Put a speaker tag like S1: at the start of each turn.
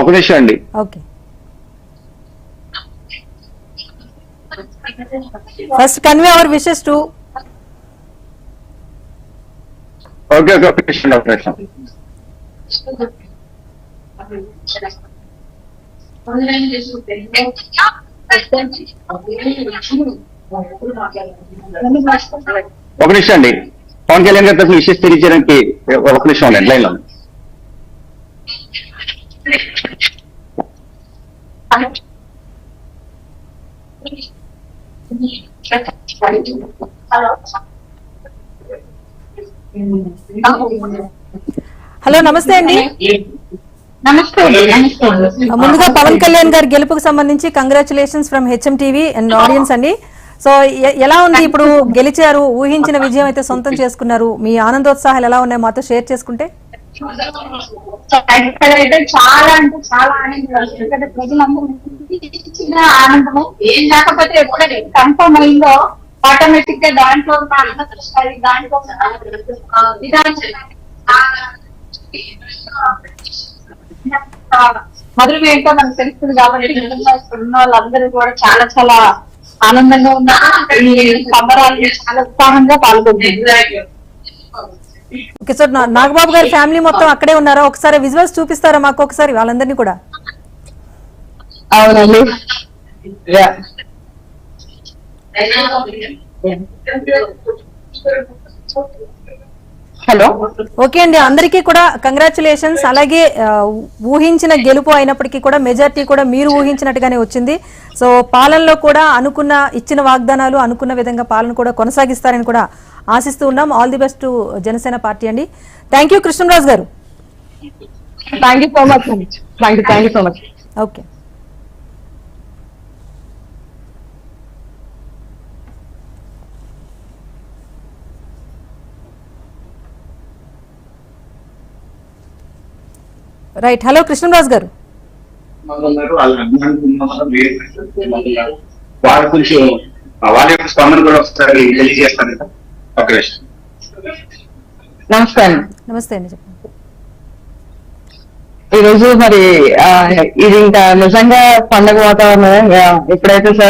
S1: ఒక నిమిషం అండి.
S2: Okay, first convey hour wishes to.
S1: Okay okay, ఒక నిమిషం ఒక నిమిషం. ఒక నిమిషం అండి. పవన్ కళ్యాణ్ గారి తరఫున విషయం తెలియజేయడానికి ఒక నిమిషం అండి లైన్ లో.
S2: హలో, నమస్తే అండి.
S3: నమస్తే.
S2: ముందుగా పవన్ కళ్యాణ్ గారి గెలుపుకు సంబంధించి congratulations from HM TV and audience అండి. సో ఎలా ఉంది ఇప్పుడు? గెలిచారు, ఊహించిన విజయం అయితే సొంతం చేసుకున్నారు. మీ ఆనందోత్సాహాలు ఎలా ఉన్నాయి మాతో షేర్ చేసుకుంటే?
S3: అయితే చాలా అంటే చాలా ఆనందంగా, ఎందుకంటే ప్రజలందరూ ఇచ్చిన ఆనందము ఏం లేకపోతే ఎప్పుడైతే కన్ఫర్మ్ అయిందో ఆటోమేటిక్ గా దాంట్లో దాంట్లో మధురం ఏంటో మనకు తెలుస్తుంది కాబట్టి ఇక్కడ ఉన్న వాళ్ళందరూ కూడా చాలా చాలా ఆనందంగా ఉన్నారు. ఈ సంబరాలు చాలా ఉత్సాహంగా పాల్గొంటున్నారు.
S2: ఓకే సార్, నాగబాబు గారి ఫ్యామిలీ మొత్తం అక్కడే ఉన్నారా? ఒకసారి విజువల్స్ చూపిస్తారా మాకు ఒకసారి వాళ్ళందరినీ కూడా?
S3: అవునండి. హలో,
S2: ఓకే అండి, అందరికీ కూడా కంగ్రాచులేషన్స్. అలాగే ఊహించిన గెలుపు అయినప్పటికీ కూడా మెజార్టీ కూడా మీరు ఊహించినట్టుగానే వచ్చింది. సో పాలనలో కూడా ఇచ్చిన వాగ్దానాలు అనుకున్న విధంగా పాలన కూడా కొనసాగిస్తారని కూడా ఆశిస్తూ ఉన్నాం. All the best to Janasena party అండి. థ్యాంక్ యూ కృష్ణరాజు గారు.
S3: Thank you so much. Thank you so much.
S2: Okay, right. Hello Krishnaraju గారు.
S1: వాళ్ళ గురించి వాళ్ళ యొక్క స్పందన కూడా ఒకసారి తెలియజేస్తాను. ఒక నిమిషం.
S3: నమస్తే అండి.
S2: నమస్తే అండి, చెప్పండి.
S3: ఈ రోజు మరి ఇది ఇంకా నిజంగా పండగ వాతావరణం. ఎప్పుడైతే సార్